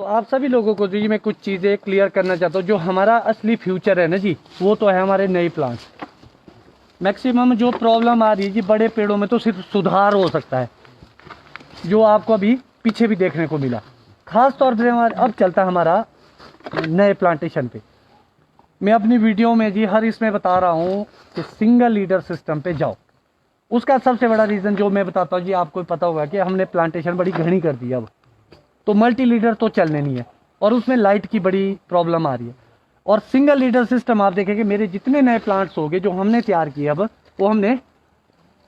तो आप सभी लोगों को जी मैं कुछ चीज़ें क्लियर करना चाहता हूँ। जो हमारा असली फ्यूचर है ना जी, वो तो है हमारे नए प्लांट्स। मैक्सिमम जो प्रॉब्लम आ रही है जी बड़े पेड़ों में, तो सिर्फ सुधार हो सकता है, जो आपको अभी पीछे भी देखने को मिला। खास तौर पे हमारा अब चलता है हमारा नए प्लांटेशन पे। मैं अपनी वीडियो में जी हर इसमें बता रहा हूँ कि सिंगल लीडर सिस्टम पे जाओ। उसका सबसे बड़ा रीज़न जो मैं बताता हूँ जी, आपको पता होगा कि हमने प्लांटेशन बड़ी घनी कर दी अब, तो मल्टी लीडर तो चलने नहीं है, और उसमें लाइट की बड़ी प्रॉब्लम आ रही है। और सिंगल लीडर सिस्टम आप देखेंगे मेरे जितने नए प्लांट्स हो गए जो हमने तैयार किए अब, वो हमने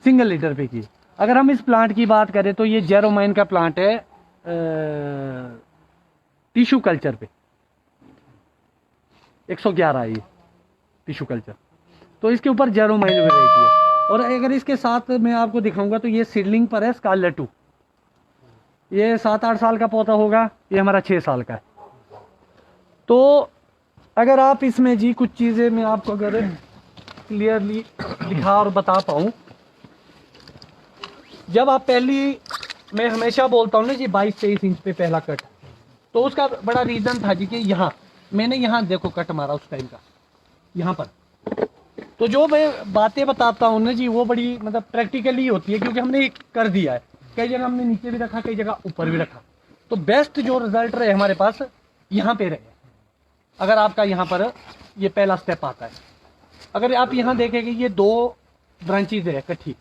सिंगल लीडर पे किए। अगर हम इस प्लांट की बात करें तो ये जेरोमाइन का प्लांट है टिश्यू कल्चर पे 111 है ये टिश्यू कल्चर, तो इसके ऊपर जेरोमाइन वेराइटी है। और अगर इसके साथ मैं आपको दिखाऊंगा तो ये सीडलिंग पर है स्कारलेट 2, ये 7-8 साल का पौधा होगा, ये हमारा 6 साल का है। तो अगर आप इसमें जी कुछ चीज़ें मैं आपको अगर क्लियरली दिखा और बता पाऊँ, जब आप पहली, मैं हमेशा बोलता हूँ ना जी 22-23 इंच पे पहला कट, तो उसका बड़ा रीज़न था जी कि यहाँ मैंने यहाँ देखो कट मारा उस टाइम का यहाँ पर। तो जो मैं बातें बताता हूँ ना जी वो बड़ी मतलब प्रैक्टिकली होती है, क्योंकि हमने कर दिया है। कई जगह हमने नीचे भी रखा, कई जगह ऊपर भी रखा, तो बेस्ट जो रिजल्ट रहे हमारे पास यहाँ पे रहे। अगर आपका यहाँ पर ये पहला स्टेप आता है, अगर आप यहाँ देखेंगे ये 2 ब्रांचेज है इकट्ठी,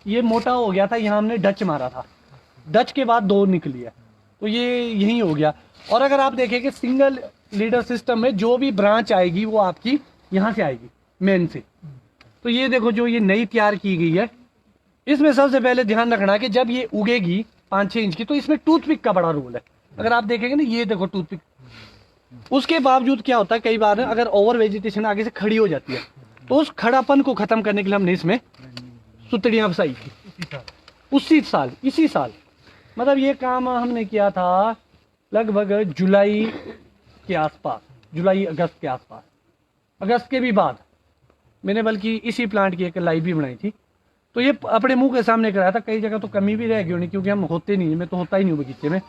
ये मोटा हो गया था, यहाँ हमने डच मारा था, डच के बाद 2 निकली है, तो ये यही हो गया। और अगर आप देखेंगे सिंगल लीडर सिस्टम में जो भी ब्रांच आएगी वो आपकी यहाँ से आएगी मेन से। तो ये देखो जो ये नई तैयार की गई है, इसमें सबसे पहले ध्यान रखना है कि जब ये उगेगी 5-6 इंच की, तो इसमें टूथपिक का बड़ा रोल है। अगर आप देखेंगे ना ये देखो टूथपिक, उसके बावजूद क्या होता है कई बार अगर ओवर वेजिटेशन आगे से खड़ी हो जाती है, तो उस खड़ापन को खत्म करने के लिए हमने इसमें सुतड़ियाँ फसाई थी इसी साल। मतलब ये काम हमने किया था लगभग जुलाई के आसपास, जुलाई अगस्त के आसपास, अगस्त के भी बाद मैंने बल्कि इसी प्लांट की एक लाइव भी बनाई थी। तो ये अपने मुंह के सामने कराया था। कई जगह तो कमी भी रह गई होनी, क्योंकि हम होते नहीं, मैं तो होता ही नहीं हूँ बगीचे में,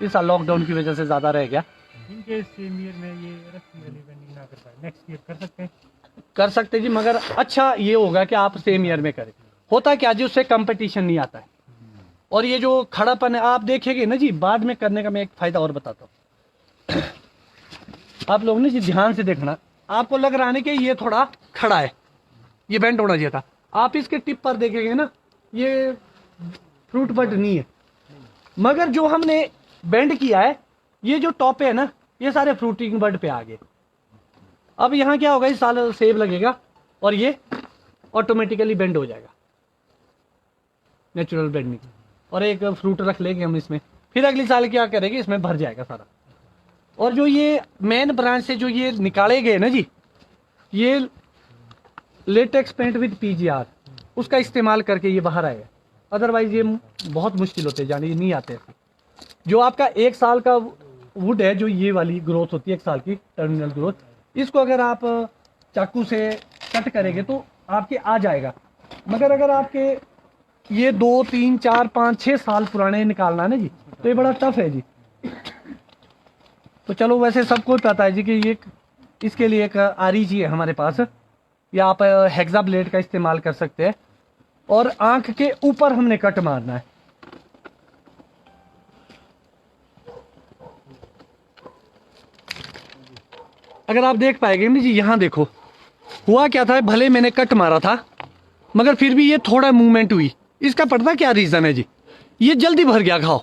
इस साल लॉकडाउन की वजह से ज़्यादा रह गया। इनके सेम ईयर में ये रस्सी वाली बेंडिंग ना कर पाए, नेक्स्ट ईयर कर सकते जी, मगर अच्छा ये होगा कि आप सेम ईयर में करें। होता क्या जी, उससे कंपटीशन नहीं आता है। और ये जो खड़ापन है आप देखेंगे ना जी बाद में करने का, मैं एक फ़ायदा और बताता हूँ। आप लोग ना जी ध्यान से देखना, आपको लग रहा है कि ये थोड़ा खड़ा है, ये बेंड होना चाहिए था। आप इसके टिप पर देखेंगे ना ये फ्रूट बड नहीं है, मगर जो हमने बेंड किया है ये जो टॉप है ना ये सारे फ्रूटिंग बड पे आ गए। अब यहाँ क्या होगा, इस साल सेब लगेगा और ये ऑटोमेटिकली बेंड हो जाएगा, नेचुरल बेंडिंग। और एक फ्रूट रख लेंगे हम इसमें, फिर अगले साल क्या करेंगे, इसमें भर जाएगा सारा। और जो ये मेन ब्रांच से जो ये निकाले गए ना जी, ये लेटेक्स पेंट विद पीजीआर, उसका इस्तेमाल करके ये बाहर आएगा। अदरवाइज ये बहुत मुश्किल होते जाने, ये नहीं आते ऐसे। जो आपका 1 साल का वुड है, जो ये वाली ग्रोथ होती है 1 साल की टर्मिनल ग्रोथ, इसको अगर आप चाकू से कट करेंगे तो आपके आ जाएगा। मगर अगर आपके ये 2, 3, 4, 5, 6 साल पुराने निकालना है ना जी, तो ये बड़ा टफ है जी। तो चलो वैसे सबको पता है जी कि ये इसके लिए एक आरईजी है हमारे पास, या आप हेक्सा ब्लेड का इस्तेमाल कर सकते हैं। और आंख के ऊपर हमने कट मारना है। अगर आप देख पाएंगे ना जी, यहाँ देखो हुआ क्या था, भले मैंने कट मारा था मगर फिर भी ये थोड़ा मूवमेंट हुई। इसका पता क्या रीजन है जी, ये जल्दी भर गया घाव।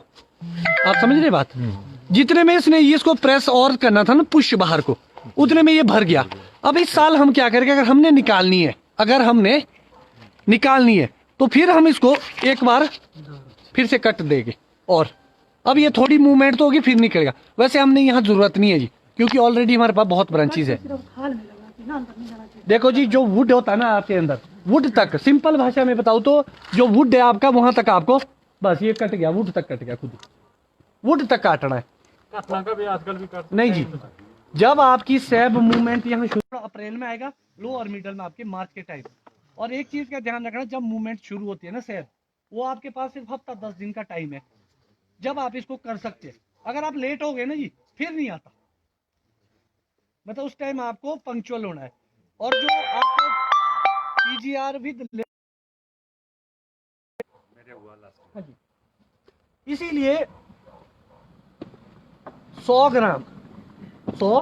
आप समझ रहे बात, जितने में इसने इसको प्रेस और करना था ना पुश बाहर को, उतने में ये भर गया। अब इस साल हम क्या करेंगे, अगर हमने निकालनी है तो फिर हम इसको एक बार फिर से कट देंगे। और अब ये थोड़ी मूवमेंट तो होगी फिर निकलेगा। वैसे हमने यहाँ जरूरत नहीं है जी, क्योंकि ऑलरेडी हमारे पास बहुत ब्रांचेज है। देखो जी जो वुड होता है ना आपके अंदर, वुड तक सिंपल भाषा में बताऊँ तो जो वुड है आपका वहां तक आपको बस ये कट गया, वुड तक कट गया, खुद वुड तक काटना है। भी आजकल भी काट नहीं जी, जब आपकी सैब मूवमेंट यहाँ शुरू अप्रैल में आएगा, लो और मिडल में आपके मार्च के टाइम। और एक चीज का ध्यान रखना, जब मूवमेंट शुरू होती है ना सैब, वो आपके पास सिर्फ हफ्ता 10 दिन का टाइम है जब आप इसको कर सकते हैं। अगर आप लेट हो गए ना जी, फिर नहीं आता। मतलब उस टाइम आपको पंक्चुअल होना है। और जो आपको पीजीआर विद, हाँ जी, इसीलिए 100 ग्राम 100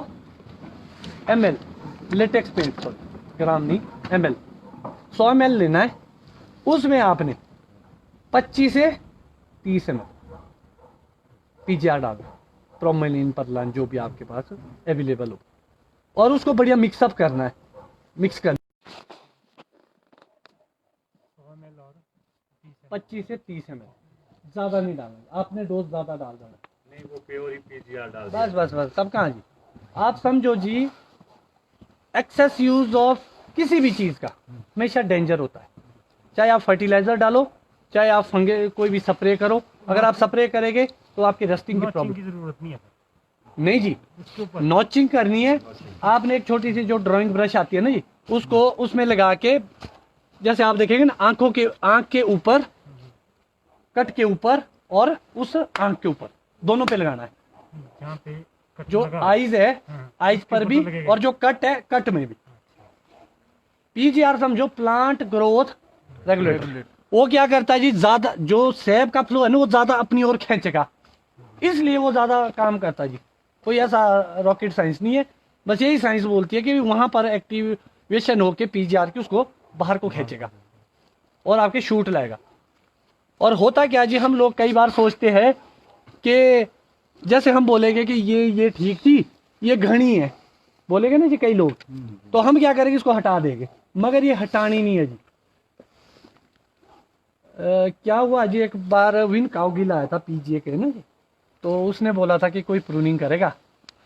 ml लेटेक्स पेंट, सॉरी ग्राम नहीं ml, 100 ml लेना है। उसमें आपने 25 से 30 ml पीजीआर डालना, प्रोमेलिन परलान जो भी आपके पास अवेलेबल हो, और उसको बढ़िया मिक्सअप करना है। मिक्स कर 100 ml और 25 से 30 ml, ज़्यादा नहीं डालना, आपने डोज ज़्यादा डाल देना नहीं, वो प्योर ही पीजीआर डाल बस बस बस, सब कहाँ जी। आप समझो जी, एक्सेस यूज ऑफ किसी भी चीज़ का हमेशा डेंजर होता है। चाहे आप फर्टिलाइजर डालो, चाहे आप फंगे कोई भी स्प्रे करो, अगर आप स्प्रे करेंगे तो आपकी रस्टिंग की नॉचिंग प्रॉब्लम की जरूरत नहीं है नहीं जी। उसके ऊपर। नॉचिंग करनी है आपने, एक छोटी सी जो ड्राइंग ब्रश आती है ना जी, उसको उसमें लगा के, जैसे आप देखेंगे ना, आंख के ऊपर, कट के ऊपर और उस आंख के ऊपर, दोनों पे लगाना है। जहाँ पे कट जो लगा। आईज है, हाँ, आईज उसके पर ऊपर भी, तो लगेगा। और जो कट है, कट में भी। पीजीआर समझो प्लांट ग्रोथ रेगुलेटर। वो क्या करता है जी, ज्यादा जो सेब का फ्लो है ना, वो ज्यादा अपनी ओर खींचेगा, इसलिए वो ज्यादा काम करता है जी। कोई ऐसा रॉकेट साइंस नहीं है, बस यही साइंस बोलती है कि वहां पर एक्टिवेशन होके पीजीआर की उसको बाहर को खींचेगा और आपके शूट लाएगा। और होता क्या जी, हम लोग कई बार सोचते हैं कि जैसे हम बोलेंगे कि ये ठीक थी, ये घनी है, बोलेंगे ना जी कई लोग, तो हम क्या करेंगे, इसको हटा देंगे, मगर ये हटानी नहीं है जी। क्या हुआ जी, एक बार विन काउगिल आया था पीजीए के ना जी, तो उसने बोला था कि कोई प्रूनिंग करेगा,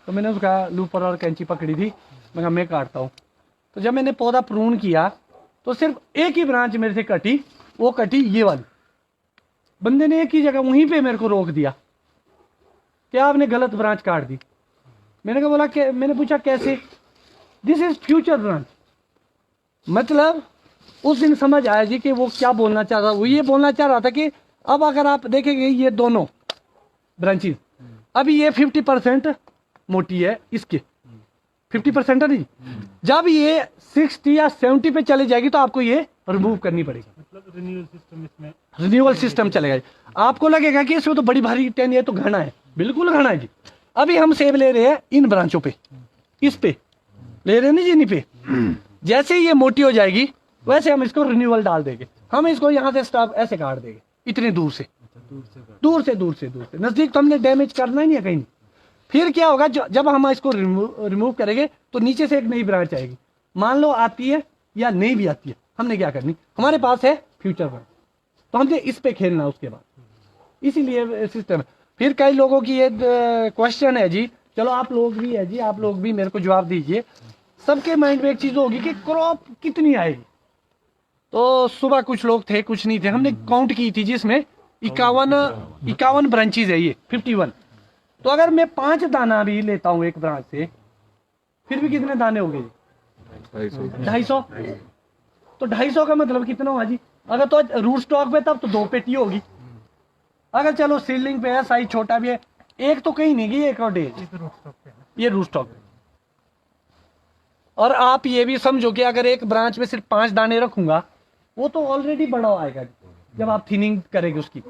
तो मैंने उसका लूपर और कैंची पकड़ी थी, मैं कहा मैं काटता हूँ। तो जब मैंने पौधा प्रून किया तो सिर्फ एक ही ब्रांच मेरे से कटी, वो कटी ये वाली। बंदे ने एक ही जगह वहीं पे मेरे को रोक दिया कि आपने गलत ब्रांच काट दी। मैंने कहा, बोला कि, मैंने पूछा कैसे, दिस इज फ्यूचर ब्रांच। मतलब उस दिन समझ आया जी कि वो क्या बोलना चाह रहा, वो ये बोलना चाह रहा था कि अब अगर आप देखेंगे ये दोनों ब्रांचेस, अभी ये 50% मोटी है, इसके 50% है नहीं, जब ये 60 या 70 पे चले जाएगी तो आपको ये रिमूव करनी पड़ेगी। मतलब रिन्यूअल सिस्टम इसमें, रिन्यूअल सिस्टम चलेगा। आपको लगेगा कि इसमें तो बड़ी भारी टेन है, तो घना है, बिल्कुल घना है जी। अभी हम सेब ले रहे हैं इन ब्रांचों पे, इस पे ले रहे हैं ना जी, इन्हीं पे। जैसे ही ये मोटी हो जाएगी वैसे हम इसको रिन्यूअल डाल देंगे। हम इसको यहाँ से स्टॉप ऐसे काट देंगे, इतनी दूर से, दूर से नजदीक तो हमने डैमेज करना ही नहीं है कहीं। फिर क्या होगा, जब हम इसको रिमूव करेंगे तो नीचे से एक नई ब्रांच आएगी। मान लो आती है या नहीं भी आती है, हमने क्या करनी, हमारे पास है फ्यूचर ब्रांच, तो हमने इस पे खेलना उसके बाद, इसीलिए सिस्टम है। फिर कई लोगों की ये क्वेश्चन है जी, चलो आप लोग भी है जी, आप लोग भी मेरे को जवाब दीजिए। सबके माइंड में एक चीज होगी कि क्रॉप कितनी आएगी। तो सुबह कुछ लोग थे, कुछ नहीं थे, हमने काउंट की थी जिसमें 51 ब्रांचेज है, ये 51। तो अगर मैं 5 दाना भी लेता हूँ एक ब्रांच से, फिर भी कितने दाने हो गए? 250। तो 250 का मतलब कितना हुआ जी? अगर तो रूट स्टॉक पे तब तो 2 पेटी होगी। अगर चलो सीलिंग पे है, साइज छोटा भी है, एक तो कहीं नहीं गई, एक और डेढ़, ये तो रूट स्टॉक पे है। ये रूट स्टॉक पे। और आप ये भी समझो कि अगर एक ब्रांच में सिर्फ 5 दाने रखूंगा, वो तो ऑलरेडी बड़ा आएगा जब आप थिनिंग करेंगे उसकी।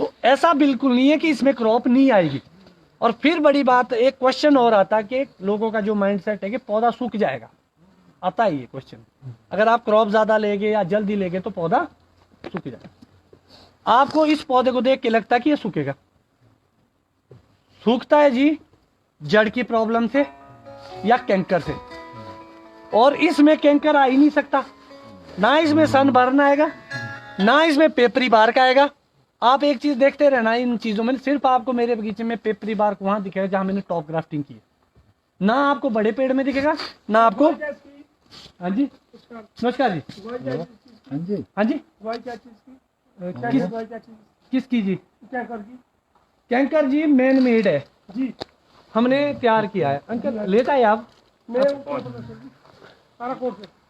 तो ऐसा बिल्कुल नहीं है कि इसमें क्रॉप नहीं आएगी। और फिर बड़ी बात, एक क्वेश्चन और आता है कि लोगों का जो माइंडसेट है कि पौधा सूख जाएगा, आता है ये क्वेश्चन। अगर आप क्रॉप ज्यादा लेंगे या जल्दी लेंगे तो पौधा सूख जाएगा। आपको इस पौधे को देख के लगता है कि ये सूखेगा, सूखता है जी जड़ की प्रॉब्लम से या कैंकर से। और इसमें कैंकर आ ही नहीं सकता, ना इसमें सन बर्न आएगा, ना इसमें पेपरी बार्क आएगा। आप एक चीज देखते रहना इन चीजों में, सिर्फ आपको मेरे बगीचे में पेपरी बार्क वहां दिखेगा जहां मैंने टॉप ग्राफ्टिंग की है, ना आपको बड़े पेड़ में दिखेगा, ना आपको। हाँ जी, नमस्कार जी। हाँ जी, हाँ जी, किसकी जी? कैंकर जी मैन मेड है जी, हमने तैयार किया है। अंकल लेट आए आप?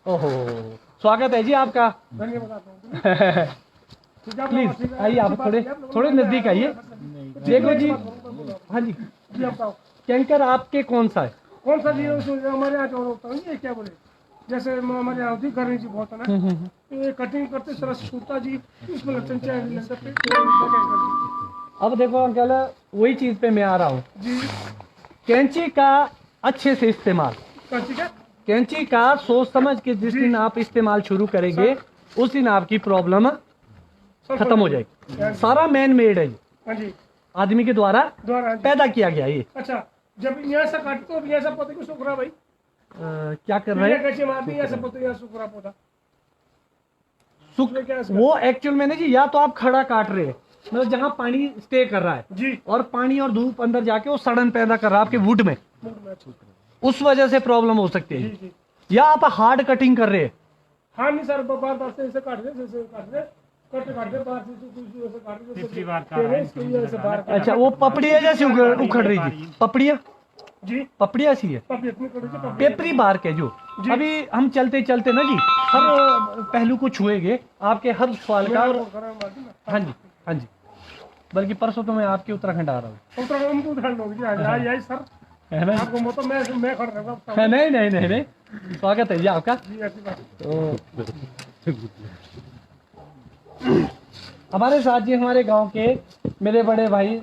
ओहो, स्वागत है जी आपका। प्लीज आइए, आप थोड़े नजदीक आइए। देखो जी, हाँ जी, कैंकर आपके कौन सा है? कौन सा जी हमारे यहाँ जो होता है ये क्या बोले, जैसे हमारे यहाँ होती गर्मी जी बहुत है ना, तो ये कटिंग करते सरस सूता जी, इसमें लक्षण चाहिए। अब देखो अंकल, वही चीज पे मैं आ रहा हूँ जी। कैंची का अच्छे से इस्तेमाल, कैंची का सोच समझ के जिस दिन आप इस्तेमाल शुरू करेंगे उस दिन आपकी प्रॉब्लम खत्म हो जाएगी। सारा मैन मेड है, हाँ जी, आदमी के द्वारा द्वारा पैदा किया गया ये। अच्छा, जब यहाँ से काटते हो यहाँ से पौधे को सूख रहा भाई, क्या कर रहे हैं? कैसे मारती है, यहाँ से पौधे यहाँ सूख रहा पौधा सुख वो एक्चुअल में ना जी, या तो आप खड़ा काट रहे हैं मतलब जहाँ पानी स्टे कर रहा है जी, और पानी और धूप अंदर जाके वो सड़न पैदा कर रहा है आपके वुड में, उस वजह से प्रॉब्लम हो सकती है। जी। या आप हार्ड कटिंग कर रहे हैं। हाँ नहीं सर, बार बार से ऐसे काट दे, जैसे काट दे, काट दे बाहर से ऐसे काट दे, पिछली बार का तेरे इसके लिए ऐसे बाहर काट अच्छा, वो पपड़िया जैसे उखड़ रही थी, पपड़िया जी, पपड़िया सी है, पपड़ी इतनी कड़ी थी, पपड़ी। पेपरी बार्क है जो। अभी हम चलते चलते ना जी हर पहलू को छुएंगे आपके हर सवाल का। और हाँ जी, हाँ जी, बल्कि परसों तो मैं आपके उत्तराखंड आ रहा हूँ। उत्तराखंड होगी आज आई सर, है ना? आपको मौत मैं खड़ रहूँगा। है, नहीं नहीं नहीं नहीं, स्वागत है जी आपका। जी ऐसी बात। तो हमारे साथ जी हमारे गांव के मेरे बड़े भाई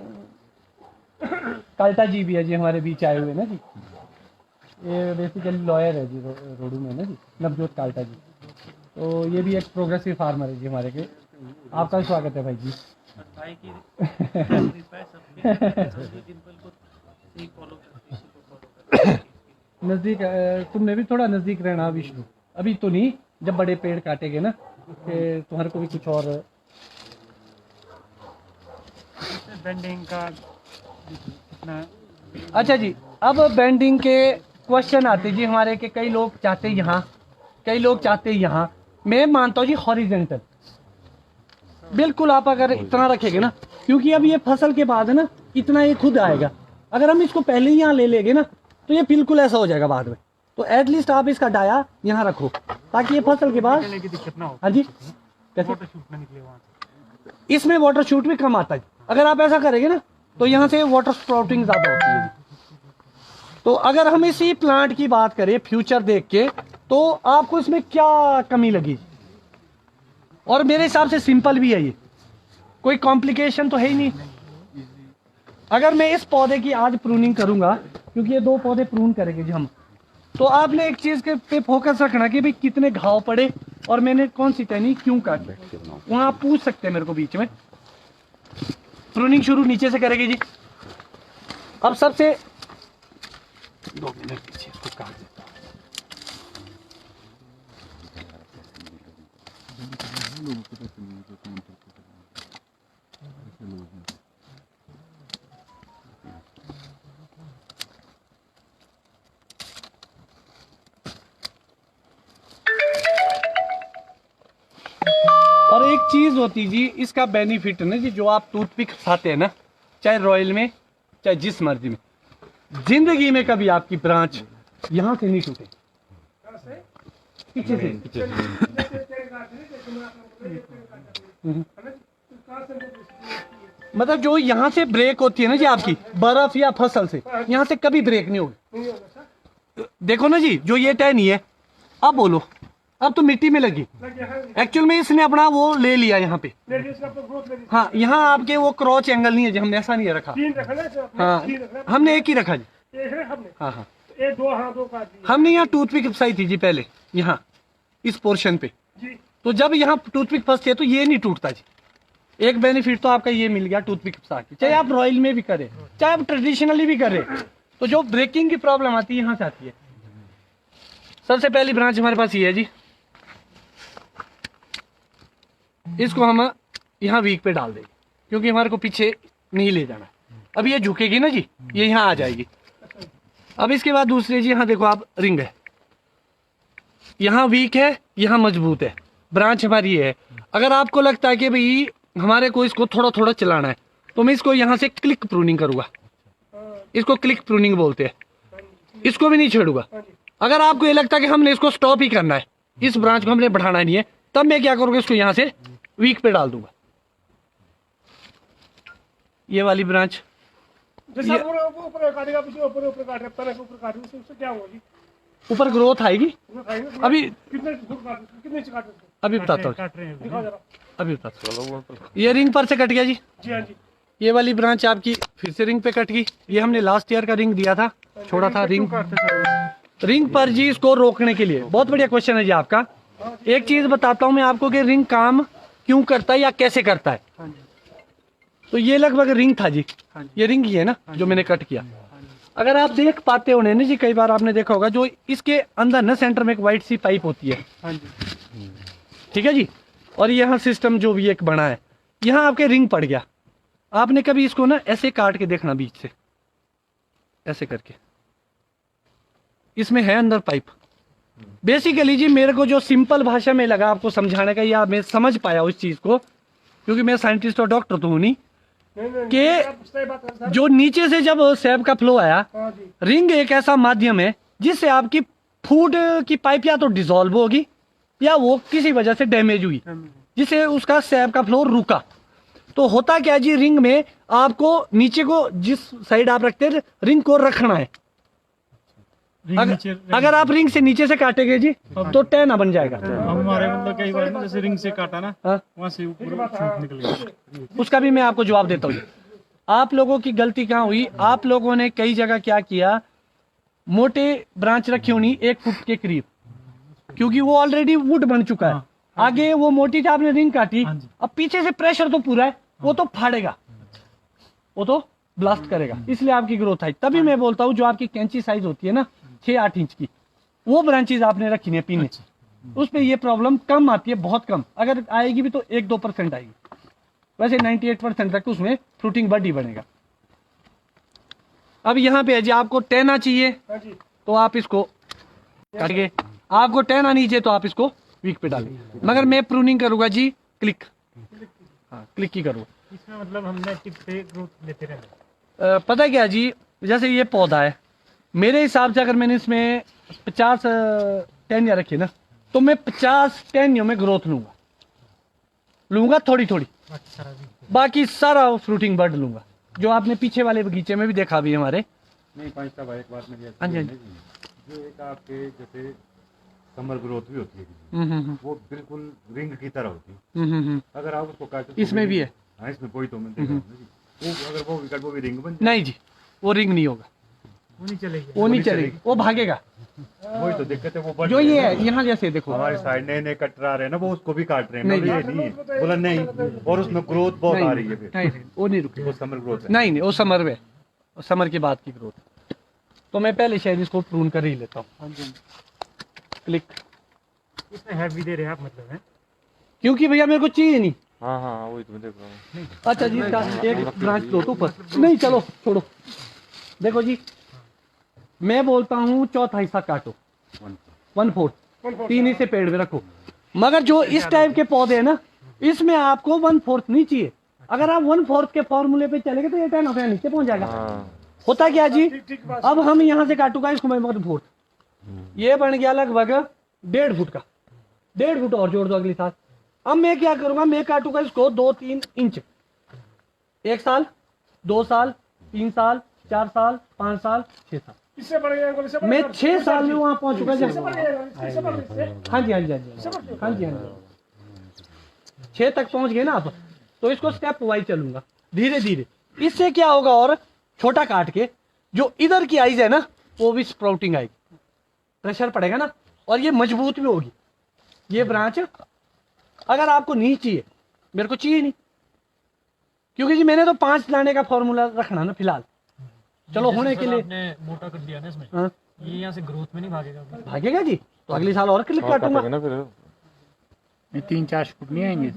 काल्टा जी भी है जी, हमारे बीच आए हुए ना जी। ये बेसिकली लॉयर है जी रोडू में ना जी, नवजोत काल्टा जी। तो ये भी एक प्रोग्रेसिव फार्मर है जी हमारे के। आपका स्वागत है भाई जी। नजदीक तुमने भी थोड़ा नजदीक रहना विष्णु, अभी तो नहीं, जब बड़े पेड़ काटेंगे ना कि तुम्हारे को भी कुछ और। बेंडिंग का कितना। अच्छा जी, अब बेंडिंग के क्वेश्चन आते जी हमारे के, कई लोग चाहते यहाँ, कई लोग चाहते यहाँ। मैं मानता हूँ जी हॉरिजेंटल, बिल्कुल आप अगर इतना रखेंगे ना, क्योंकि अब ये फसल के बाद है ना इतना ये खुद आएगा। अगर हम इसको पहले ही यहाँ ले लेंगे ना तो ये बिल्कुल ऐसा हो जाएगा बाद में। तो एटलीस्ट आप इसका डाया यहाँ रखो ताकि ये फसल के बाद दिक्कत ना हो। हाँ जी, कैसे फोटो शूट ना निकले वहाँ से। इसमें वाटर शूट भी कम आता है। अगर आप ऐसा करेंगे ना तो यहाँ से वाटर स्प्राउटिंग ज्यादा होती है। तो अगर हम इसी प्लांट की बात करें फ्यूचर देख के, तो आपको इसमें क्या कमी लगी? और मेरे हिसाब से सिंपल भी है ये, कोई कॉम्प्लिकेशन तो है ही नहीं। अगर मैं इस पौधे की आज प्रूनिंग करूंगा, क्योंकि ये 2 पौधे प्रून करेंगे जी हम, तो आपने एक चीज के पे फोकस रखना कि भाई कितने घाव पड़े और मैंने कौन सी टहनी क्यों काटी। वहां आप पूछ सकते हैं मेरे को बीच में। प्रूनिंग शुरू नीचे से करेंगे जी। अब सबसे 2 मिनट पीछे इसको काट देता हूं। और एक चीज होती जी इसका बेनिफिट है ना जी, जो आप टूथपिक खाते हैं ना, चाहे रॉयल में चाहे जिस मर्जी में, जिंदगी में कभी आपकी ब्रांच यहाँ से नहीं टूटे, पीछे से। मतलब जो यहाँ से ब्रेक होती है ना जी आपकी बर्फ या फसल से, यहाँ से कभी ब्रेक नहीं होगी। देखो ना जी, जो ये टहनी है, अब बोलो, अब तो मिट्टी में लगी। एक्चुअल में इसने अपना वो ले लिया यहाँ पे। हाँ, यहाँ आपके वो क्रॉच एंगल नहीं है जी, हमने ऐसा नहीं रखा। हाँ, हमने एक ही रखा जी। हाँ हाँ, हमने यहाँ टूथपिक फंसाई थी जी पहले, यहाँ इस पोर्शन पे। तो जब यहाँ टूथपिक फंसती है तो ये नहीं टूटता जी। एक बेनिफिट तो आपका ये मिल गया टूथपिक फंसा के, चाहे आप रॉयल में भी करें चाहे आप ट्रेडिशनली भी करें। तो जो ब्रेकिंग की प्रॉब्लम आती है यहाँ से आती है। सबसे पहली ब्रांच हमारे पास ये है जी, इसको हम यहाँ वीक पे डाल देंगे क्योंकि हमारे को पीछे नहीं ले जाना। अब ये झुकेगी ना जी, ये यहाँ आ जाएगी। अब इसके बाद दूसरी जी, यहाँ देखो आप, रिंग है, यहाँ वीक है, यहाँ मजबूत है। ब्रांच हमारी है। अगर आपको लगता है कि भाई हमारे को इसको थोड़ा थोड़ा चलाना है तो मैं इसको यहाँ से क्लिक प्रूनिंग करूंगा। इसको क्लिक प्रूनिंग बोलते हैं। इसको भी नहीं छेड़ूंगा। अगर आपको ये लगता है कि हमने इसको स्टॉप ही करना है, इस ब्रांच को हमने बढ़ाना नहीं है, तब मैं क्या करूंगा, इसको यहाँ से वीक पे डाल दूंगा। ये वाली ब्रांच जैसे ऊपर काटेगा, पीछे ऊपर काट रहा है, ऊपर काट उससे क्या होगा जी? ऊपर ग्रोथ आएगी। अभी कितने इंच काट रहे हैं? अभी बताता हूँ, दिखाओ जरा। अभी बताता हूँ। ये रिंग पर से कट गया जी। जी हाँ जी। ये वाली ब्रांच आपकी फिर से रिंग पे कट गई। ये हमने लास्ट ईयर का रिंग दिया था, छोड़ा था रिंग। रिंग पर जी इसको रोकने के लिए बहुत बढ़िया क्वेश्चन है जी आपका। एक चीज बताता हूँ मैं आपको कि रिंग काम क्यों करता है या कैसे करता है। तो ये लगभग रिंग था जी, ये रिंग ही है ना जो मैंने कट किया। अगर आप देख पाते हो ना जी, कई बार आपने देखा होगा जो इसके अंदर ना सेंटर में एक वाइट सी पाइप होती है, ठीक है जी। और यहाँ सिस्टम जो भी एक बना है, यहाँ आपके रिंग पड़ गया। आपने कभी इसको ना ऐसे काट के देखना, बीच से ऐसे करके, इसमें है अंदर पाइप। बेसिकली जी मेरे को जो सिंपल भाषा में लगा आपको समझाने का, या मैं समझ पाया उस चीज को, क्योंकि मैं साइंटिस्ट और डॉक्टर तो हूं नहीं, कि जो नीचे से जब सैब का फ्लो आया, रिंग एक ऐसा माध्यम है जिससे आपकी फूड की पाइप या तो डिसॉल्व होगी या वो किसी वजह से डैमेज हुई, जिससे उसका सैब का फ्लो रुका। तो होता क्या जी, रिंग में आपको नीचे को जिस साइड आप रखते हैं रिंग को रखना है। अगर आप रिंग से नीचे से काटेंगे जी तो टैना बन जाएगा। हमारे मतलब कई बार ना जैसे रिंग से काटा ना, वहाँ से ऊपर छूट निकल गया। उसका भी मैं आपको जवाब देता हूँ। आप लोगों की गलती कहाँ हुई, आप लोगों ने कई जगह क्या किया, मोटे ब्रांच रखी होनी 1 फुट के करीब, क्योंकि वो ऑलरेडी वुड बन चुका है। आगे वो मोटी से आपने रिंग काटी, अब पीछे से प्रेशर तो पूरा है, वो तो फाड़ेगा, वो तो ब्लास्ट करेगा, इसलिए आपकी ग्रोथ आई। तभी मैं बोलता हूँ जो आपकी कैंची साइज होती है ना 6-8 इंच की, वो ब्रांचेज आपने रखी है पीने, उस पे ये प्रॉब्लम कम आती है, बहुत कम। अगर आएगी भी तो 1-2% आएगी, वैसे 98% तक उसमें फ्रूटिंग बड ही बनेगा। अब यहाँ पे है जी, आपको टहना चाहिए तो आप इसको काटिए, आपको टहना नहीं चाहिए तो आप इसको वीक पे डालेंगे। मगर मैं प्रूनिंग करूंगा जी क्लिक, हाँ क्लिक ही करूँगा। इसमें मतलब हमने टिप पे ग्रोथ लेते रहना। पता क्या जी, जैसे ये पौधा है, मेरे हिसाब से अगर मैंने इसमें 50 टहनियाँ रखी ना, तो मैं 50 टहनियों में ग्रोथ लूंगा थोड़ी थोड़ी, बाकी सारा फ्रूटिंग बर्ड लूंगा, जो आपने पीछे वाले बगीचे में भी देखा भी हमारे। नहीं पाँच साहब एक बात मेरी हाँ जी, हाँ जी, जो एक आपके जैसे समर ग्रोथ भी होती है, वो बिल्कुल रिंग की तरह होती है। अगर आप उसको काटो, इसमें भी है। हाँ इसमें कोई तो मैं देखा हूँ ना जी, वो अगर वो भी काट, वो भी रिंग बन नहीं जी, वो रिंग नहीं होगा, वो नहीं चलेगी, वो नहीं चलेगी, वो भागेगा। वही तो दिक्कत है, वो बढ़ जो ये है यहाँ जैसे देखो हमारे साइड नए कटरा रहे हैं ना, वो उसको भी काट रहे हैं। ये नहीं है, बोला नहीं, और उसमें ग्रोथ बहुत आ रही है फिर। नहीं, वो नहीं रुकेगा, वो समर ग्रोथ है। नहीं वो समर में, समर के बाद की ग्रोथ। तो मैं पहले शायद इसको प्रून कर ही लेता हूँ। क्लिक, इसमें हैवी दे रहे हैं आप मतलब है, क्योंकि भैया मेरे को चाहिए नहीं। हाँ हाँ वही तो देख रहा हूँ। अच्छा जी, इसका एक ब्रांच दो तो ऊपर नहीं, चलो छोड़ो। देखो जी, मैं बोलता हूँ चौथा हिस्सा काटो, 1/4, 3 हिस्से पेड़ में रखो। मगर जो इस टाइप के पौधे हैं ना, इसमें आपको 1/4 नहीं चाहिए। अगर आप 1/4 के फॉर्मूले पे चलेंगे तो ये 10 ऑफ नीचे पहुंच जाएगा। होता क्या जी, अब हम यहाँ से काटूंगा इसको मैं 1/4, ये बन गया लगभग 1.5 फुट का, 1.5 फुट और जोड़ दो अगली साल। अब मैं क्या करूंगा, मैं काटूंगा इसको 2-3 इंच, 1 साल, 2 साल, 3 साल, 4 साल, 5 साल, 6 साल। इससे बढ़ गया, मैं 6 साल में वहां पहुंच चुका जब। हाँ हाँ जी हाँ जी हाँ जी हाँ जी हाँ जी, 6 तक पहुंच गए ना आप, तो इसको स्टेप वाइज चलूंगा धीरे धीरे। इससे क्या होगा, और छोटा काट के जो इधर की आइज है ना, वो भी स्प्राउटिंग आएगी, प्रेशर पड़ेगा ना, और ये मजबूत भी होगी ये ब्रांच। अगर आपको नहीं चाहिए, मेरे को चाहिए नहीं, क्योंकि जी मैंने तो 5 लाने का फॉर्मूला रखना ना फिलहाल, चलो होने के लिए। आपने मोटा कर दिया ना इसमें, हाँ? ये यहाँ से ग्रोथ में नहीं भागेगा। भागेगा जी, तो अगले साल और क्लिक काटूंगा। 3-4 फुट नहीं आएंगे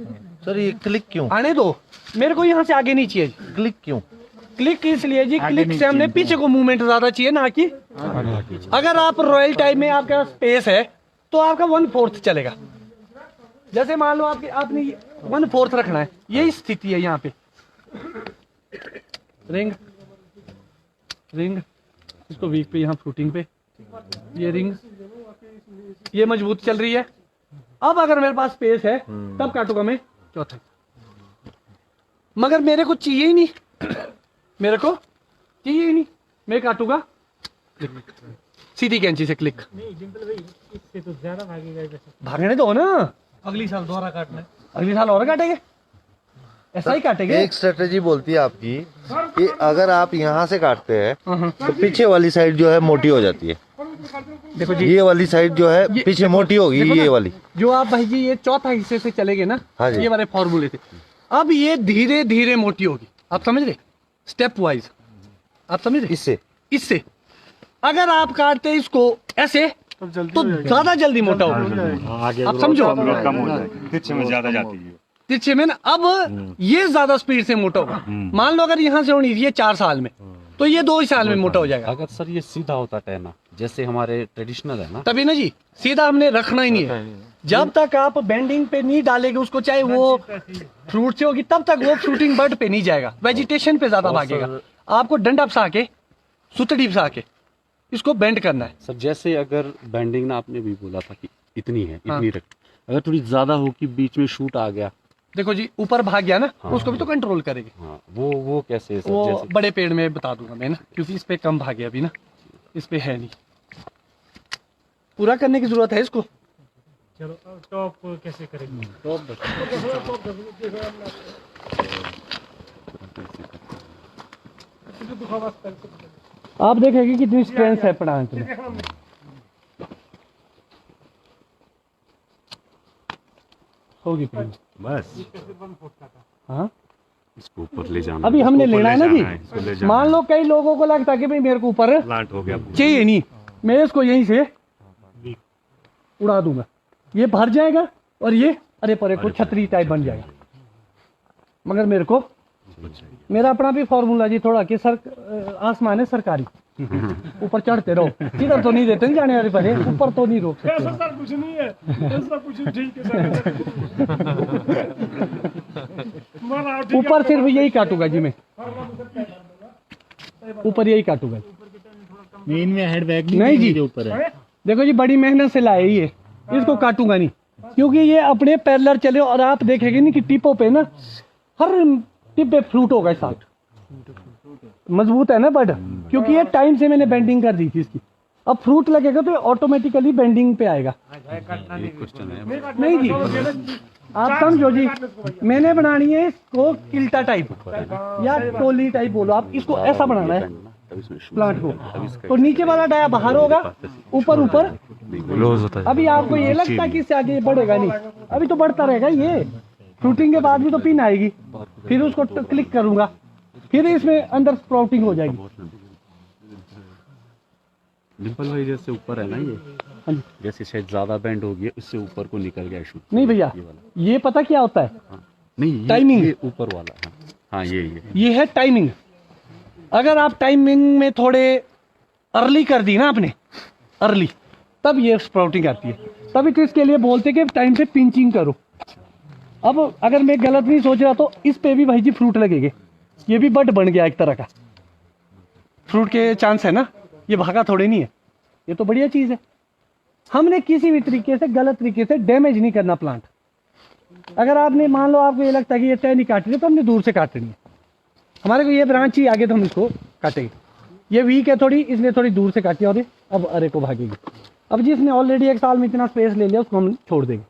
सर ये क्लिक क्यों? आने दो, मेरे को यहाँ से आगे नहीं चाहिए जी। क्लिक क्यों? क्लिक इसलिए जी, क्लिक से हमने पीछे को मूवमेंट ज्यादा चाहिए ना कि। अगर आप रॉयल टाइप में आपका स्पेस है तो आपका 1/4 चलेगा। जैसे मान लो आपने 1/4 रखना है, यही स्थिति है यहाँ पे। रिंग रिंग इसको वीक पे, यहाँ फ्रूटिंग पे ये रिंग, ये मजबूत चल रही है। अब अगर मेरे पास स्पेस है तब काटूंगा मैं चौथा, मगर मेरे को चाहिए ही नहीं। मेरे को चाहिए ही नहीं, मैं काटूंगा सीधी कैंची से क्लिक। नहीं डिम्पल भाई, इससे तो ज्यादा भागेगा वैसे। भागने दो ना, अगली साल दोबारा काटना है। अगले साल और काटेंगे, ऐसा ही काटेंगे। एक स्ट्रेटेजी बोलती है आपकी कि अगर आप यहाँ से काटते हैं हाँ। तो पीछे वाली साइड जो है मोटी हो जाती है। देखो जी, ये वाली साइड जो है ये- पीछे मोटी होगी, देखो ना, ये वाली। जो आप भाई जी ये चौथा हिस्से से चलेगे ना, हाँ जी। ये वाले फॉर्मूले थे, अब ये धीरे धीरे मोटी होगी। आप समझ रहे, स्टेप वाइज, आप समझ रहे। इससे इससे अगर आप काटते इसको ऐसे तो ज्यादा जल्दी मोटा होगा। आगे आप समझो, ग्रोथ कम हो जाएगी, पीछे में ज्यादा जाती है। तिरछे में ना, अब ये ज्यादा स्पीड से मोटा होगा। मान लो अगर यहाँ से होनी थी ये 4 साल में, तो ये 2 ही साल में मोटा हो जाएगा। अगर सर ये सीधा होता टहना जैसे हमारे ट्रेडिशनल है ना, तभी ना जी, सीधा हमने रखना ही नहीं है। जब तक आप बेंडिंग पे नहीं डालेंगे उसको, चाहे वो फ्रूट से होगी, तब तक वो फ्रूटिंग बर्ड पे नहीं जाएगा, वेजिटेशन पे ज्यादा भागेगा। आपको डंडा फंसा के, सुतड़ी फंसा के इसको बेंड करना है। सर जैसे अगर बेंडिंग ना आपने भी बोला था कि इतनी है, हाँ। इतनी रख, अगर थोड़ी ज्यादा हो कि बीच में शूट आ गया, देखो जी, ऊपर भाग गया ना, हाँ। उसको भी तो कंट्रोल करेंगे। हाँ वो कैसे है सर? वो जैसे बड़े पेड़ में बता दूंगा मैं ना, क्योंकि इस पे कम भागे अभी ना, इस पे है नहीं। पूरा करने की जरूरत है इसको। चलो अब टॉप कैसे करेंगे? आप देखेंगे कितनी स्ट्रेंथ है प्लांट में। होगी प्लांट। बस हाँ, इसको ऊपर ले जाना, अभी हमने ऊपर लेना है ले ना जाना है, इसको ले जी। जाना मान है। लो कई लोगों को लगता है कि भाई मेरे को ऊपर प्लांट हो गया। चाहिए नहीं, मैं इसको यहीं से उड़ा दूंगा, ये भर जाएगा और ये अरे परे को छतरी टाइप बन जाएगा। मगर मेरे को, मेरा अपना भी फॉर्मूला जी थोड़ा कि सर आसमान है सरकारी, ऊपर चढ़ते रहो, इधर तो नहीं देते नहीं जाने वाले परे, ऊपर तो नहीं रोक ऐसा सकते। सर कुछ नहीं है, ऐसा कुछ ठीक है सर। मारा, ठीक है। ऊपर सिर्फ यही काटूंगा जी मैं, ऊपर यही काटूंगा। मेन में हेड बैग नहीं जी, ऊपर है। देखो जी बड़ी मेहनत से लाए ये, इसको काटूंगा नहीं, क्योंकि ये अपने पैरेलल चले और आप देखेंगे नहीं कि टिपों पे ना, हर टिप पे फ्रूट होगा इस साल। मजबूत है ना बड, क्योंकि ये टाइम से मैंने बेंडिंग कर दी थी इसकी। अब फ्रूट लगेगा तो ऑटोमेटिकली बेंडिंग पे आएगा। एक क्वेश्चन है, नहीं जी, आप समझो जी, मैंने बनानी है इसको किल्टा टाइप या टोली टाइप बोलो आप, इसको ऐसा बनाना है तब इसमें shoot प्लांट तब को। इसका तो नीचे वाला डाया बाहर होगा, ऊपर ऊपर क्लोज होता है। अभी आपको ये लगता है कि इससे आगे बढ़ेगा नहीं, अभी तो बढ़ता रहेगा ये। फ्रूटिंग के बाद भी तो पिन आएगी, फिर उसको क्लिक करूंगा, फिर इसमें अंदर स्प्राउटिंग हो जाएगी। डिम्पल भाई जैसे ऊपर है ना हाँ ये, जी। जैसे शायद ज्यादा बेंड हो गया, इससे ऊपर को निकल गया शूट। नहीं भैया, ये वाला, ये पता क्या होता है, हाँ। नहीं Timing। ये ऊपर वाला, हाँ हाँ ये ये है टाइमिंग। अगर आप टाइमिंग में थोड़े अर्ली कर दी ना आपने, अर्ली, तब ये स्प्राउटिंग आती है। तभी तो इसके लिए बोलते कि टाइम से पिंचिंग करो। अब अगर मैं गलत नहीं सोच रहा तो इस पे भी भाई जी फ्रूट लगेंगे, ये भी बड बन गया एक तरह का, फ्रूट के चांस है ना, ये भागा थोड़े नहीं है, ये तो बढ़िया चीज़ है। हमने किसी भी तरीके से, गलत तरीके से डैमेज नहीं करना प्लांट। अगर आपने मान लो आपको ये लगता है कि ये टहनी काटनी है, तो हमने दूर से काटनी है। हमारे को ये ब्रांच ही आगे, तो हम इसको काटेंगे। ये वीक है थोड़ी, इसने थोड़ी दूर से काटी और ये अब अरे को भागेगी। अब जिसने ऑलरेडी 1 साल में इतना स्पेस ले लिया उसको हम छोड़ देंगे।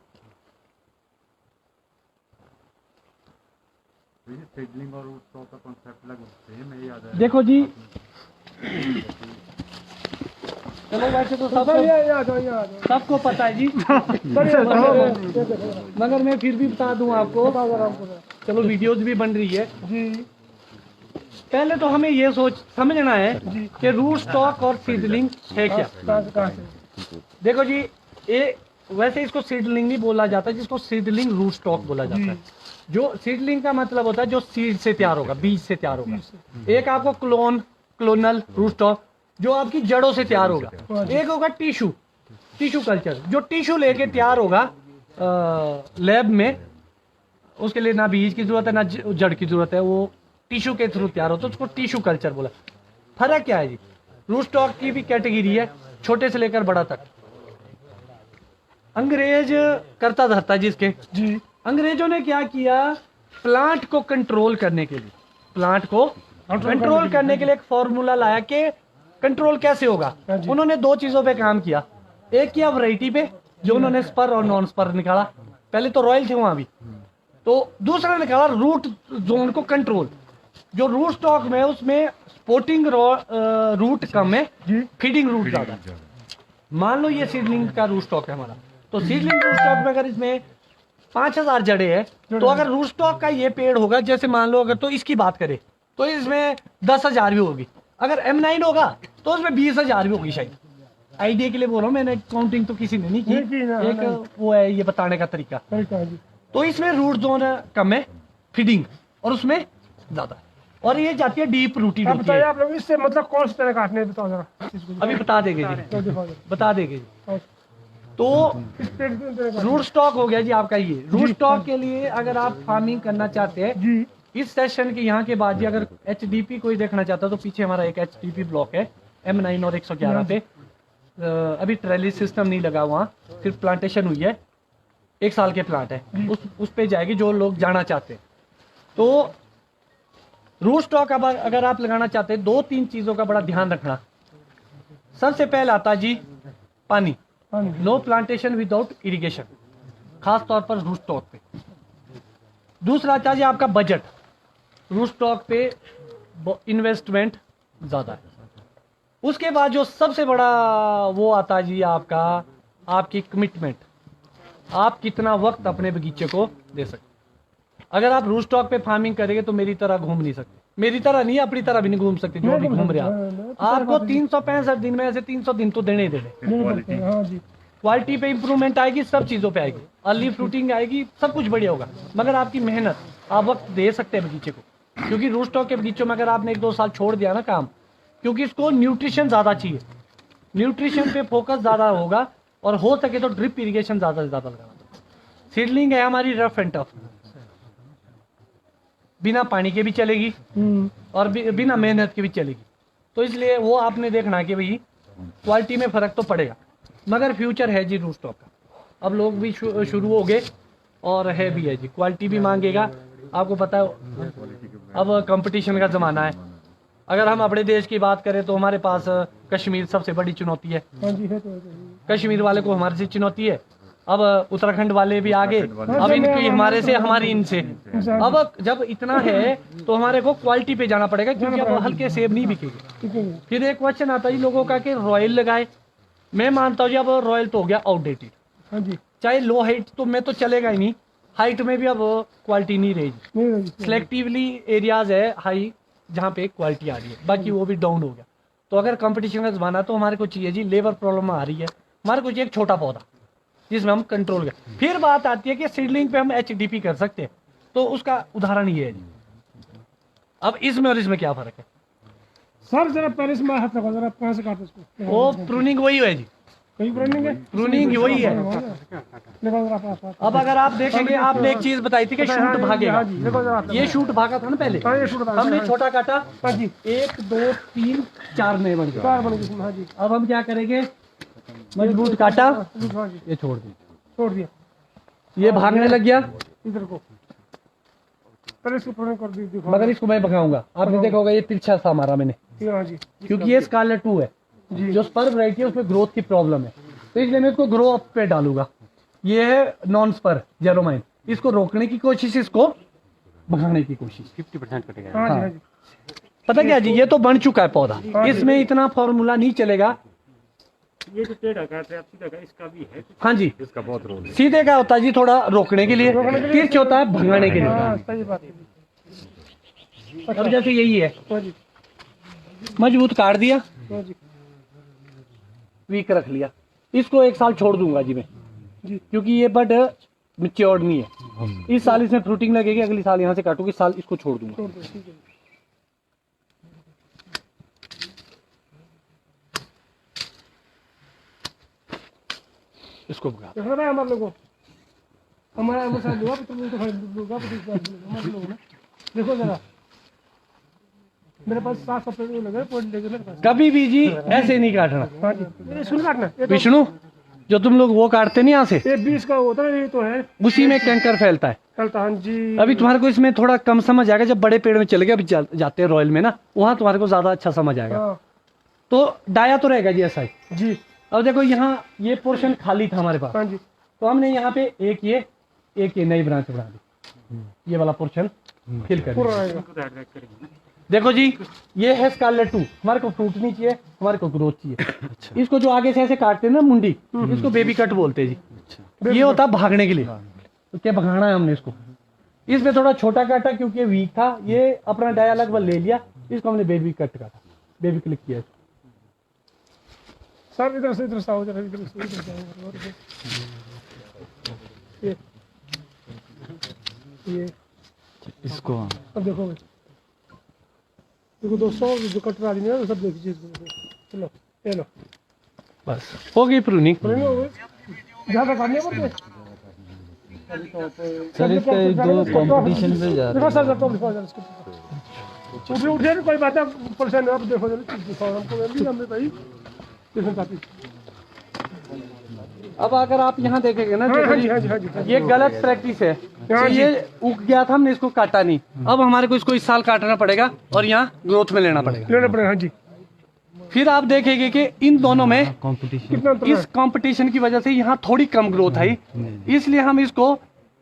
सीडलिंग और रूट का कॉन्सेप्ट लगभग सेम है, याद है। देखो जी, चलो वैसे तो सर ये आ जाओ, ये आ जाओ। सबको पता है जी, मगर मैं फिर भी बता दूं आपको। चलो वीडियोस भी बन रही है जी। पहले तो हमें ये समझना है कि रूट स्टॉक और सीडलिंग है क्या। कहाँ से? देखो जी, ये वैसे इसको सीडलिंग नहीं बोला जाता, जिसको सीडलिंग रूट स्टॉक बोला जाता है। जो सीडलिंग का मतलब होता है जो सीड से तैयार होगा, बीज से तैयार होगा। एक आपको क्लोनल रूट स्टॉक जो आपकी जड़ों से तैयार होगा, एक होगा टिश्यू कल्चर जो टिश्यू लेके तैयार होगा लैब में। उसके लिए ना बीज की जरूरत है ना जड़ की जरूरत है, वो टिश्यू के थ्रू तैयार होता है, उसको टिश्यू कल्चर बोला। फर्क क्या है जी, रूट स्टॉक की भी कैटेगरी है, छोटे से लेकर बड़ा तक। अंग्रेज करता धरता जिसके जी, अंग्रेजों ने क्या किया, प्लांट को कंट्रोल करने के लिए, प्लांट को कंट्रोल करने के लिए एक फॉर्मूला लाया कि कंट्रोल कैसे होगा। उन्होंने दो चीजों पे काम किया, एक किया वैरायटी पे जो उन्होंने स्पर और नॉन स्पर निकाला, पहले तो रॉयल थे वहां भी, तो दूसरा निकाला रूट जोन को कंट्रोल। जो रूट स्टॉक में उसमें स्पोर्टिंग रूट कम है, फीडिंग रूट ज्यादा है। मान लो ये सीडलिंग का रूट स्टॉक है हमारा, तो सीडलिंग रूट स्टॉक में अगर इसमें 5000 जड़े है, तो अगर रूट स्टॉक का ये पेड़ होगा, जैसे मान लो अगर तो इसकी बात करें तो इसमें 10,000 भी होगी, अगर M9 होगा तो उसमें 20,000 भी होगी शायद। आइडिया के लिए बोल रहा हूँ, मैंने काउंटिंग तो किसी ने नहीं की, एक वो है ये बताने का तरीका। तो इसमें रूट जोन कम है फीडिंग और उसमें ज्यादा, और ये जाती है डीप रूटेड होती है। आप लोग इससे मतलब कौन सी तरह काटने बताओ जरा। अभी बता देंगे जी, बता देंगे जी। तो रूट स्टॉक हो गया जी आपका। ये रूट स्टॉक के लिए अगर आप फार्मिंग करना चाहते हैं जी, इस सेशन के यहाँ के बाद जी, अगर HDP कोई देखना चाहता है तो पीछे हमारा एक HDP ब्लॉक है M9 और 111 पे। अभी ट्रेली सिस्टम नहीं लगा वहाँ, सिर्फ प्लांटेशन हुई है, 1 साल के प्लांट है, उस पे जाएगी जो लोग जाना चाहते हैं। तो रूट स्टॉक अब अगर आप लगाना चाहते हैं 2-3 चीजों का बड़ा ध्यान रखना। सबसे पहले आता जी पानी, नो प्लांटेशन विदाउट इरिगेशन, खास तौर पर रूट स्टॉक पे। दूसरा आता जी आपका बजट, रूट स्टॉक पे इन्वेस्टमेंट ज्यादा है। उसके बाद जो सबसे बड़ा वो आता जी आपका, आपकी कमिटमेंट, आप कितना वक्त अपने बगीचे को दे सकते। अगर आप रूट स्टॉक पे फार्मिंग करेंगे तो मेरी तरह घूम नहीं सकते, मेरी तरह नहीं, अपनी तरह भी नहीं घूम सकते जो भी घूम रहे आप। आपको 365 दिन में ऐसे 300 दिन तो देने ही देने। क्वालिटी पे इंप्रूवमेंट आएगी, सब चीजों पे आएगी, अर्ली फ्रूटिंग आएगी, सब कुछ बढ़िया होगा, मगर आपकी मेहनत, आप वक्त दे सकते हैं बगीचे को। क्योंकि रूट स्टॉक के बगीचों में अगर आपने 1-2 साल छोड़ दिया ना काम, क्योंकि इसको न्यूट्रिशन ज्यादा चाहिए, न्यूट्रिशन पे फोकस ज्यादा होगा, और हो सके तो ड्रिप इरिगेशन ज्यादा से ज्यादा लगाना। सीडलिंग है हमारी रफ एंड टफ, बिना पानी के भी चलेगी और बिना मेहनत के भी चलेगी। तो इसलिए वो आपने देखना कि भाई क्वालिटी में फर्क तो पड़ेगा, मगर फ्यूचर है जी रूट स्टॉक का। अब लोग भी शुरू हो गए और है भी है जी, क्वालिटी भी मांगेगा। आपको पता है अब कंपटीशन का ज़माना है। अगर हम अपने देश की बात करें तो हमारे पास कश्मीर सबसे बड़ी चुनौती है, कश्मीर वाले को हमारे से चुनौती है। अब उत्तराखंड वाले भी आगे, अब इनकी हमारे से, हमारी इनसे। अब जब इतना है तो हमारे को क्वालिटी पे जाना पड़ेगा, क्योंकि अब हल्के सेब नहीं बिकेंगे। फिर एक क्वेश्चन आता है लोगों का कि रॉयल लगाए। मैं मानता हूँ जी अब रॉयल तो हो गया आउटडेटेड, चाहे लो हाइट तो में तो चलेगा ही नहीं, हाइट में भी अब क्वालिटी नहीं रहेगी। सिलेक्टिवली एरियाज है हाई जहाँ पे क्वालिटी आ रही है, बाकी वो भी डाउन हो गया। तो अगर कंपटीशन का जमाना तो हमारे को चाहिए जी, लेबर प्रॉब्लम आ रही है, हमारे को चाहिए एक छोटा पौधा जिसमें हम कंट्रोल करें। फिर बात आती है कि सीडलिंग पे हम HDP कर सकते हैं, तो उसका उदाहरण ये है जी। अब इसमें और इसमें क्या फर्क है सर? जरा पहले इसमें हाथ लगाओ, जरा कहाँ से काटे इसको? वो प्रूनिंग वही है जी, कहीं प्रूनिंग है, प्रूनिंग वही है। देखो जरा पास। अब अगर आप देखेंगे, आपने एक चीज बताई थी कि शूट भागेगा, देखो जरा, ये शूट भागा था ना पहले, ये शूट भागा, हमने छोटा काटा, हाँ जी, 1 2 3 4 नए बन गए। 4 बन गए। हाँ जी, अब हम क्या करेंगे, मजबूत काटा, हाँ जी, ये छोड़ दी, छोड़ दिया, ये भागने लग गया, इधर को पहले इसको प्रूनिंग कर दी। मगर इसको मैं भगाऊंगा। आपने देखा होगा ये तिरछा सा मारा मैंने, हाँ जी, क्योंकि ये स्कारलेट 2 है, जो स्पर वैरायटी है उसमें ग्रोथ की प्रॉब्लम है, तो इसलिए मैं इसको ग्रो अप पे डालूंगा। ये है नॉन स्पर जेरोमाइन, इसको रोकने की कोशिश, इसको भगाने की कोशिश। 50% कटेगा। हाँ जी, हाँ जी। पता क्या जी, ये तो बन चुका है पौधा, इसमें इतना फॉर्मूला नहीं चलेगा। ये जो टेढ़ा काट रहे हैं आप, सीधा का इसका भी है। हाँ जी, इसका बहुत रोल है। सीधे का होता है जी थोड़ा रोकने के लिए, तिरछ होता है भगाने के लिए। हाँ, सही बात है। अब जैसे यही है, हाँ जी, मजबूत काट दिया, हाँ जी, वीक रख लिया, इसको 1 साल छोड़ दूंगा जी मैं, क्योंकि ये बड मैच्योर्ड नहीं है। इस साल इसमें फ्रूटिंग लगेगी, अगली साल यहाँ से काटूंगी, इस साल इसको छोड़ दूंगा। छोड़ दो, ठीक है। इसको भगा देखो ना हमारे लोगों, हमारा मसाला दुआ पत्र तो दुआ पत्र हमारे लोग ना, देखो जरा मेरे पास 7 पेड़ लगे, पॉइंट लेके मेरे पास। कभी भी जी ऐसे नहीं काटना। हाँ जी, ये सुन काटना, ये तो विष्णु जो तुम लोग वो काटते नहीं यहाँ से, ये 20 का होता है, ये तो है उसी में कैंकर फैलता है। चलता। हाँ जी। अभी तुम्हारे को इसमें थोड़ा कम समझ आएगा जब बड़े पेड़ में चले गए, अभी जाते हैं रॉयल में ना, वहाँ तुम्हारे को ज्यादा अच्छा समझ आएगा। हाँ तो डाया तो रहेगा जी ऐसा ही। जी। अब देखो यहाँ ये पोर्शन खाली था हमारे पास, हाँ जी। तो हमने यहाँ पे एक ये नई ब्रांच बना दी, ये वाला पोर्शन फिल कर पूरा दिया। रहेगा। देखो जी ये है स्कारलेट 2, हमारे को फ्रूट नहीं चाहिए, हमारे को ग्रोथ चाहिए। इसको जो आगे से ऐसे काटते हैं ना मुंडी, इसको बेबी कट बोलते हैं जी। ये होता है भागने के लिए, तो क्या भगाना है हमने इसको। इसमें थोड़ा छोटा काटा क्योंकि ये वीक था, ये अपना डाया लगभग ले लिया, इसको हमने बेबी कट काटा, बेबी क्लिक किया। सर इधर से आओ, इधर से ये इसको अब देखो दोस्तों, जो कट रहा है सब देखिए। चलो ये लो, बस हो गई प्रूनिंग। ज़्यादा काटने पड़ते सर इसका दो कंपटीशन पे जा रहे देखो सर, तो उठे ना, कोई बात है परेशान। आप देखो हमको हमने भाई देखो काफी। अब अगर आप यहाँ देखेंगे ना, देखो हाँ जी, जी, हाँ जी, हाँ जी, हाँ जी। ये गलत प्रैक्टिस है। हाँ जी। ये उग गया था, हमने इसको काटा नहीं, अब हमारे को इसको इस साल काटना पड़ेगा और यहाँ ग्रोथ में लेना पड़ेगा। लेना पड़ेगा। हाँ जी। फिर आप देखेंगे कि इन दोनों में कंपटीशन कितना अंतर इस कंपटीशन की वजह से यहाँ थोड़ी कम ग्रोथ आई, इसलिए हम इसको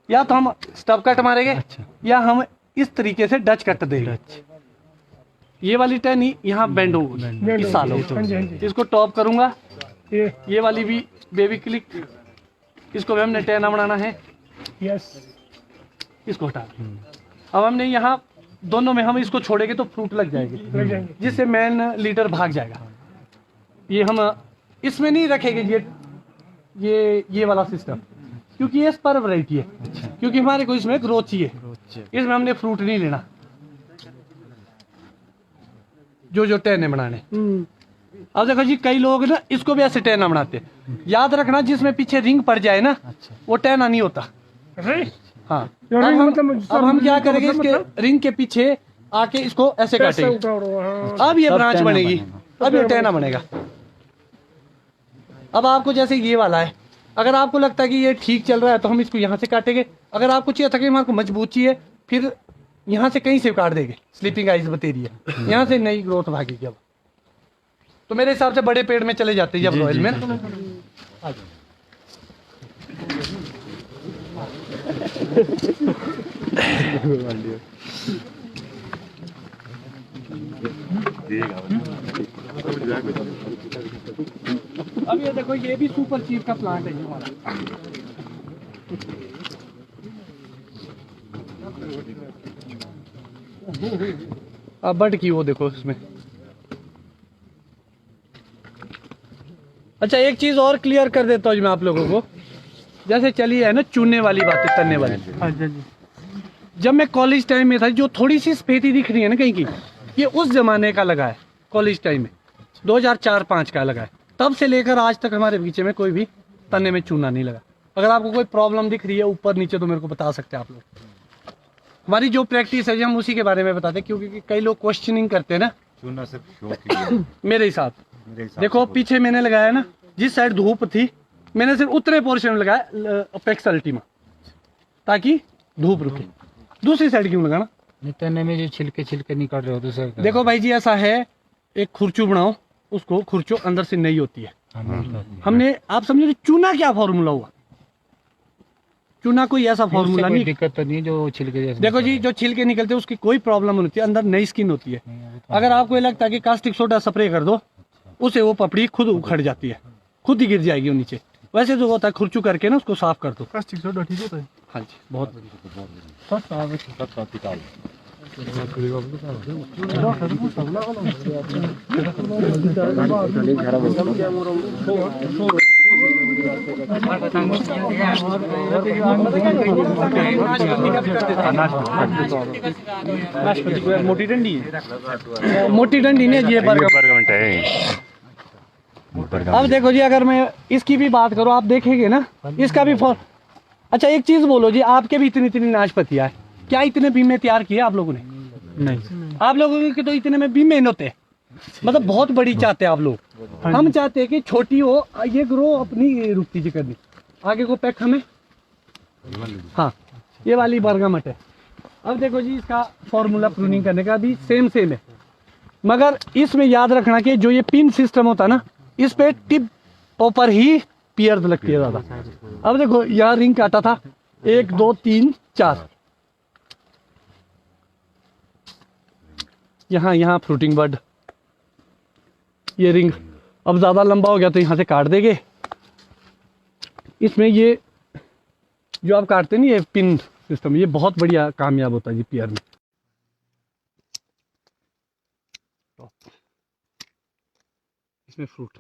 या तो हम स्टब कट मारेंगे या हम इस तरीके से डच कट देंगे। ये वाली टहनी यहाँ बेंड होगी इस साल हाँ जी, हाँ जी। इसको टॉप करूंगा। है? ये वाली भी बेबी क्लिक, इसको भी हमने टहना बनाना है, यस। इसको हटा दें। अब हमने यहाँ दोनों में हम इसको छोड़ेंगे तो फ्रूट लग जाएंगे, लग जाएंगे। जिससे मेन लीडर भाग जाएगा। ये हम इसमें नहीं रखेंगे ये वाला सिस्टम, क्योंकि ये स्पर वैरायटी है। क्योंकि हमारे को इसमें ग्रोथ चाहिए, इसमें हमने फ्रूट नहीं लेना। जो टहने बनाने, अब देखो जी कई लोग ना इसको भी ऐसे टहना बनाते हैं। याद रखना जिसमें पीछे रिंग पड़ जाए ना, वो टहना नहीं होता। अरे हाँ, यार, अब मतलब हम क्या मतलब करेंगे, इसके रिंग के पीछे आके इसको ऐसे काटेंगे, अब ये ब्रांच बनेगी, अब ये टहना बनेगा। अब आपको जैसे ये वाला है, अगर आपको लगता है कि ये ठीक चल रहा है तो हम इसको यहाँ से काटेंगे। अगर आपको चाहिए था कि हमारे को मजबूत चाहिए, फिर यहाँ से कहीं से काट देंगे। स्लीपिंग आइज बतेरी है, यहाँ से नई ग्रोथ भागेगी। अब तो मेरे हिसाब से बड़े पेड़ में चले जाते हैं जब रॉयल में। अब ये देखो, ये भी सुपर चीफ का प्लांट है ये हमारा। अब बट की वो देखो इसमें। अच्छा एक चीज और क्लियर कर देता हूँ मैं आप लोगों को, जैसे चली है ना चुनने वाली बातें, तनने वाली। जब मैं कॉलेज टाइम में था, जो थोड़ी सी सफेदी दिख रही है ना कहीं की, ये उस जमाने का लगा है। कॉलेज टाइम में 2004-05 का लगा है। तब से लेकर आज तक हमारे बगीचे में कोई भी तने में चूना नहीं लगा। अगर आपको कोई प्रॉब्लम दिख रही है ऊपर नीचे तो मेरे को बता सकते हैं आप लोग। हमारी जो प्रैक्टिस है हम उसी के बारे में बताते हैं, क्योंकि कई लोग क्वेश्चनिंग करते हैं ना। चूना सिर्फ शौक के लिए। मेरे हिसाब मेरे हिसाब देखो से पीछे मैंने लगाया ना, जिस साइड धूप थी मैंने सिर्फ उतने पोर्शन में लगाया अपेक्स अल्टीमा, ताकि धूप रुके। दूसरी साइड क्यों लगाना? तने में जो छिलके निकल रहे हो दूसरे का। देखो भाई जी ऐसा है, एक खुरचू बनाओ, उसको खुरचो अंदर से नहीं होती है। हमने आप समझो चूना क्या फॉर्मूला हुआ, चूना कोई ऐसा फॉर्मूला नहीं। दिक्कत तो नहीं जो छिलके जैसे। देखो जी जो छिलके निकलते हैं उसकी कोई प्रॉब्लम नहीं होती है, अंदर नई स्किन होती है। अगर आपको ये लगता है कि कास्टिक सोडा स्प्रे कर दो, उसे वो पपड़ी खुद उखड़ जाती है, खुद ही गिर जाएगी वो नीचे। वैसे जो होता है खुरचू करके ना उसको साफ कर दो। कास्टिक सोडा ठीक होता है। हाँ जी बहुत मोटी डंडी है, मोटी डंडी नहीं ये बरगमंट है। अब देखो जी अगर मैं इसकी भी बात करूँ, आप देखेंगे ना इसका भी अच्छा एक चीज बोलो जी, आपके भी इतनी नाशपतियाँ है, क्या इतने बीमे तैयार किए आप लोगों ने? नहीं, आप लोगों के तो इतने में बीमे नहीं होते। मतलब बहुत बड़ी चाहते हैं आप लोग, हम चाहते हैं कि छोटी हो, ये ग्रो अपनी रुकती जी करनी। आगे को पैक हमें, हाँ ये वाली बरगामट है। अब देखो जी इसका फॉर्मूला प्रूनिंग करने का भी सेम है, मगर इसमें याद रखना कि जो ये पिन सिस्टम होता है ना, इस पे टिप ऊपर ही पियर्स लगती है ज़्यादा। अब देखो यहाँ रिंग काटा था, 1 2 3 4, यहाँ फ्रूटिंग बर्ड, ये रिंग अब ज़्यादा लंबा हो गया तो यहाँ से काट देंगे। इसमें ये जो आप काटते नहीं, ये पिन सिस्टम, ये बहुत बढ़िया कामयाब होता है जी पियर में। इसमें फ्रूट